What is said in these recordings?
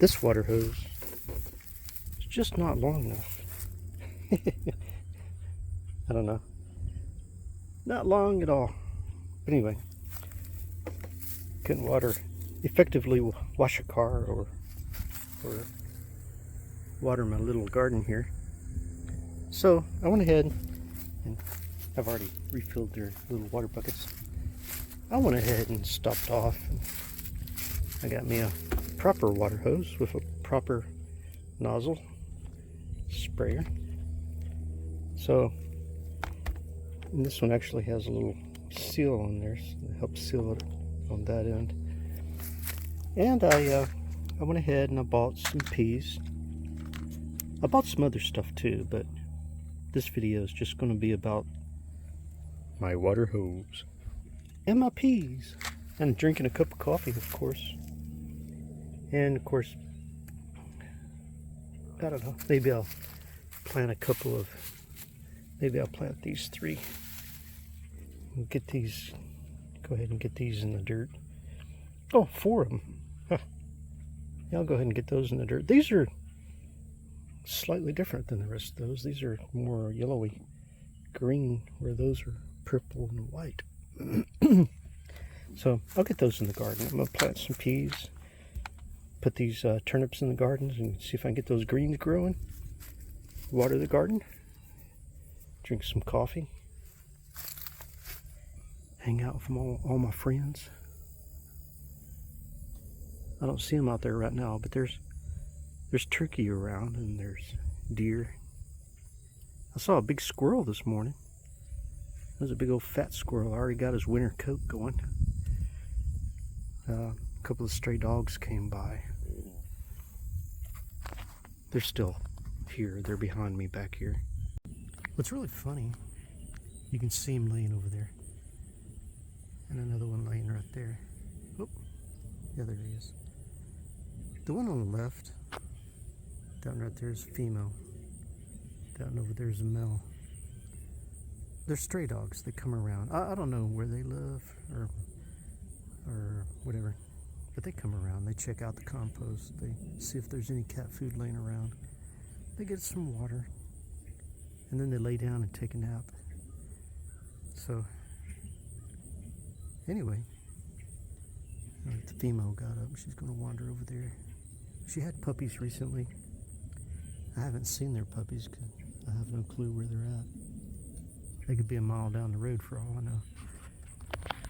This water hose is just not long enough. I don't know. Not long at all. But anyway, couldn't effectively wash a car or water my little garden here. So I went ahead, and I've already refilled their little water buckets. I went ahead and stopped off, and I got me a proper water hose with a proper nozzle sprayer. So, and this one actually has a little seal on there, so it helps seal it on that end. And I went ahead and I bought some peas. I bought some other stuff too, but this video is just going to be about my water hose and my peas, and drinking a cup of coffee, of course. And of course, I don't know, maybe I'll plant these 3 and get these, go ahead and get these in the dirt. Oh, 4 of them. Huh. Yeah, I'll go ahead and get those in the dirt. These are slightly different than the rest of those. These are more yellowy green, where those are purple and white. So I'll get those in the garden. I'm going to plant some peas, put these turnips in the gardens, and see if I can get those greens growing. Water the garden, drink some coffee, hang out with all my friends. I don't see them out there right now, but there's turkey around, and there's deer. I saw a big squirrel this morning. There's a big old fat squirrel. I already got his winter coat going. A couple of stray dogs came by. They're still here. They're behind me back here. What's really funny, you can see him laying over there. And another one laying right there. Oh, yeah, there he is. The one on the left, down right there, is a female. Down over there is a male. They're stray dogs. They come around. I don't know where they live or whatever, but they come around. They check out the compost. They see if there's any cat food laying around. They get some water, and then they lay down and take a nap. So anyway, the female got up. She's going to wander over there. She had puppies recently. I haven't seen their puppies because I have no clue where they're at. They could be a mile down the road for all I know.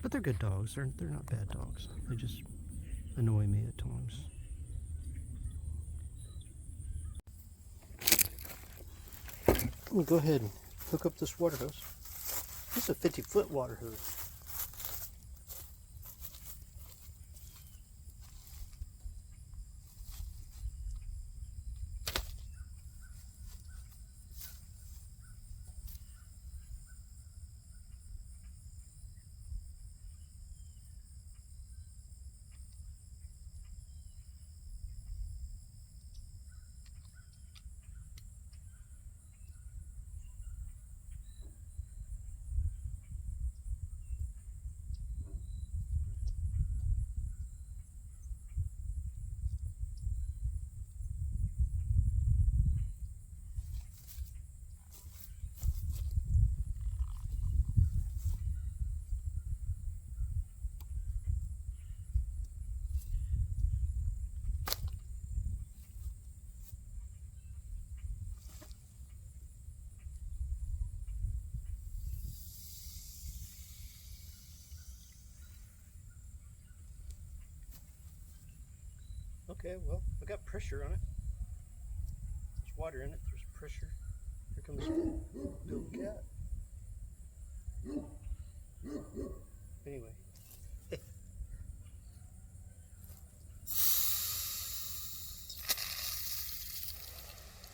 But they're good dogs. They're not bad dogs. They just annoy me at times. I'm going to go ahead and hook up this water hose. This is a 50-foot water hose. Okay, well, I got pressure on it. There's water in it, there's pressure. Here comes the little cat. Anyway.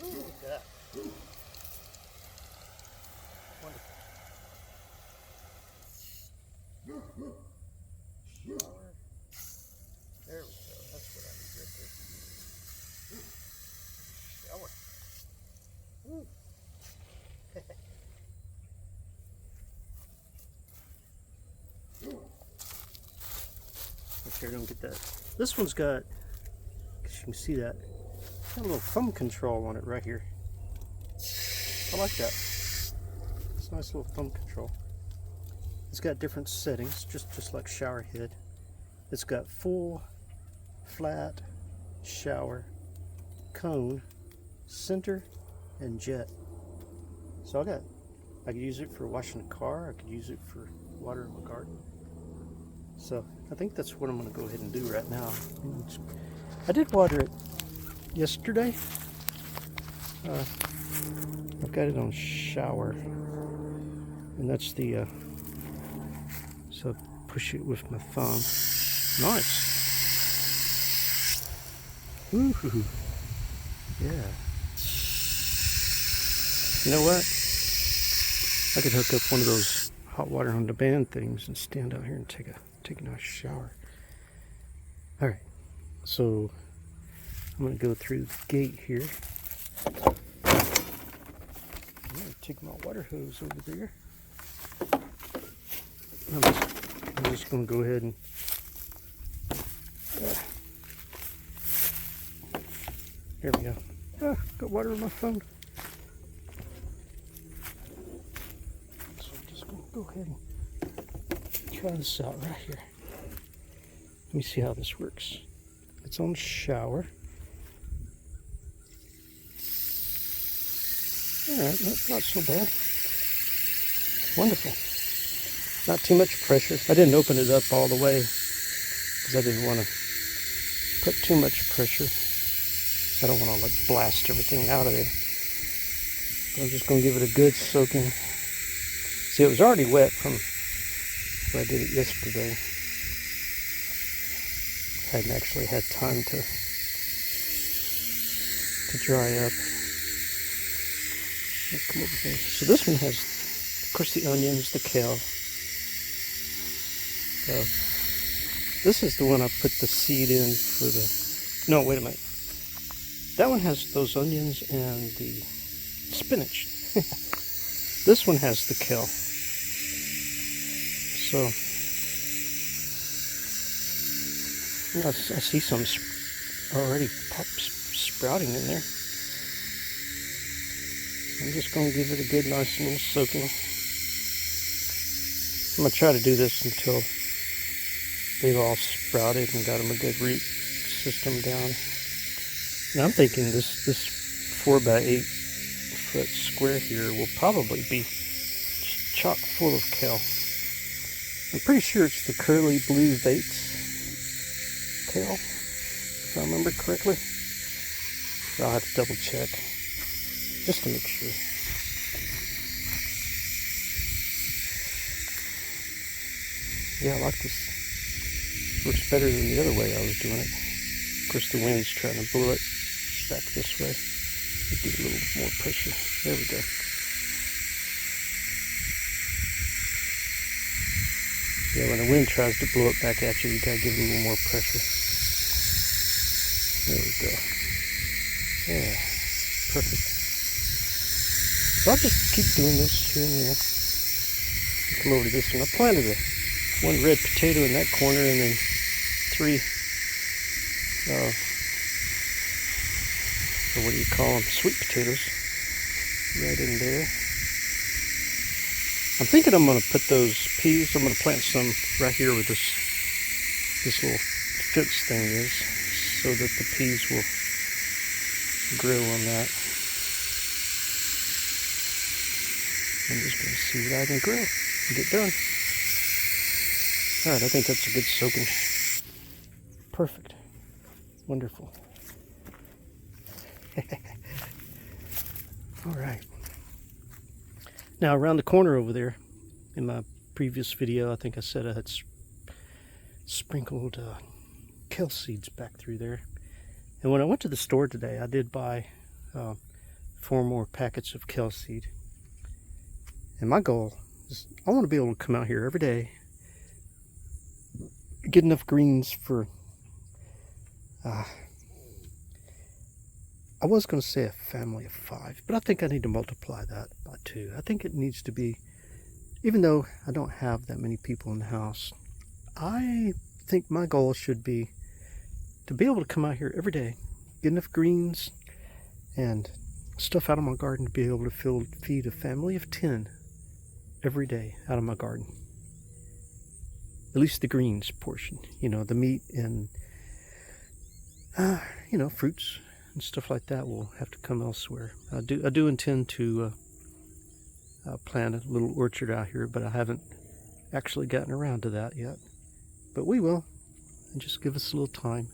Ooh, look at that. Wonderful. Shower. There we go. That's what I need right there. Shower. Woo. Make sure I don't get that. This one's got, you can see that. Got a little thumb control on it right here. I like that. It's a nice little thumb control. It's got different settings, just like shower head. It's got full, flat, shower, cone, center, and jet. So I could use it for washing the car. I could use it for watering my garden. So I think that's what I'm going to go ahead and do right now. I did water it yesterday. I've got it on shower, and that's the so push it with my thumb. Nice. Ooh, yeah. You know what? I could hook up one of those hot water on demand things and stand out here and take a nice shower. All right, so I'm going to go through the gate here. I'm going to take my water hose over there. I'm just going to go ahead and there we go. Got water on my phone. So I'm just going to go ahead and try this out right here. Let me see how this works. It's on shower. Alright, not so bad. Wonderful. Not too much pressure. I didn't open it up all the way because I didn't want to put too much pressure. I don't want to like blast everything out of there. But I'm just going to give it a good soaking. See, it was already wet from when I did it yesterday. I hadn't actually had time to dry up. Let's come over here. So this one has, of course, the onions, the kale. This is the one I put the seed in for the... No, wait a minute. That one has those onions and the spinach. This one has the kale. So, I see some already sprouting in there. I'm just going to give it a good, nice little soaking. I'm going to try to do this until they've all sprouted and got them a good root system down. And I'm thinking this 4x8 foot square here will probably be just chock full of kale. I'm pretty sure it's the curly blue Vates kale, if I remember correctly. But I'll have to double check just to make sure. Yeah, I like this. Works better than the other way I was doing it. Of course, the wind's trying to blow it back this way. Give it a little more pressure. There we go. Yeah, when the wind tries to blow it back at you, you gotta give it a little more pressure. There we go. Yeah, perfect. So I'll just keep doing this here and there. Come over to this one. I planted one red potato in that corner, and then 3 or what do you call them, sweet potatoes right in there. I'm thinking I'm going to put those peas, I'm going to plant some right here where this little fence thing is, so that the peas will grow on that. I'm just going to see what I can grow and get done. Alright, I think that's a good soaking. Perfect. Wonderful. Alright. Now around the corner over there, in my previous video, I think I said I had sprinkled kale seeds back through there. And when I went to the store today, I did buy 4 more packets of kale seed. And my goal is I want to be able to come out here every day, get enough greens for I was going to say a family of 5, but I think I need to multiply that by 2. I think it needs to be, even though I don't have that many people in the house, I think my goal should be to be able to come out here every day, get enough greens and stuff out of my garden to be able to feed a family of 10 every day out of my garden. At least the greens portion, the meat and fruits and stuff like that will have to come elsewhere. I do intend to plant a little orchard out here, but I haven't actually gotten around to that yet. But we will, and just give us a little time.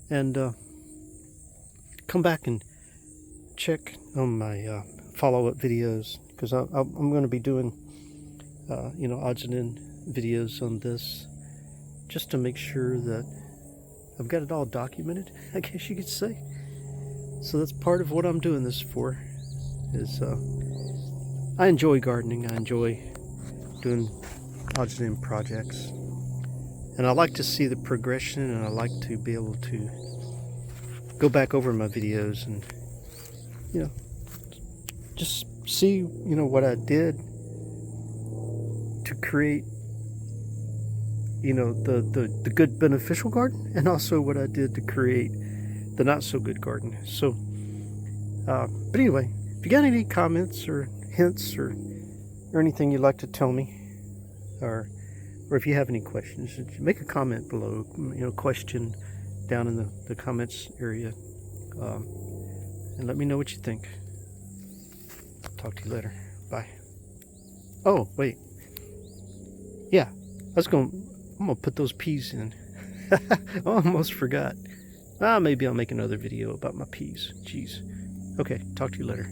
And come back and check on my follow-up videos, because I'm going to be doing odds and ends videos on this, just to make sure that I've got it all documented, I guess you could say. So that's part of what I'm doing this for, is I enjoy gardening. I enjoy doing odds and ends projects, and I like to see the progression, and I like to be able to go back over my videos and just see what I did to create the good beneficial garden, and also what I did to create the not so good garden. So but anyway, if you got any comments or hints or anything you'd like to tell me, or if you have any questions, make a comment below, question down in the comments area, and let me know what you think. Talk to you later. Bye. Oh, wait. Yeah, I'm gonna put those peas in. I almost forgot. Maybe I'll make another video about my peas. Jeez. Okay, talk to you later.